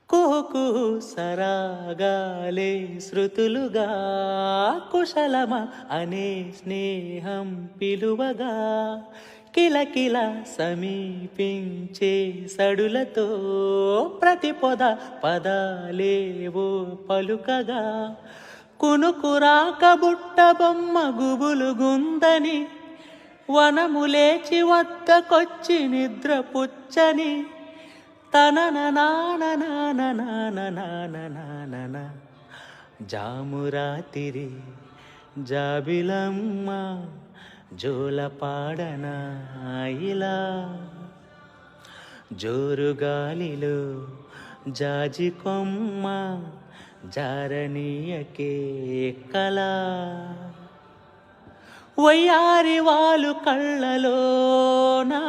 కుహు కుహు సరాగాలే శృతులుగా కుశలమ అనే స్నేహం పిలువగా కిలకిల సమీపించే సడులతో ప్రతి పొద పదాలేవో పలుకగా కునుకురాక బుట్ట బొమ్మ గుబులు గుందని వనము లేచి వద్దకొచ్చి నిద్ర పుచ్చని తనన జామురాతిరి జాబిలమ్మ జోలపాడన ఇలా జోరుగాలిలో జాజి కొమ్మ జారనీయకే కళ వయ్యారి వాలు కళ్ళలోనా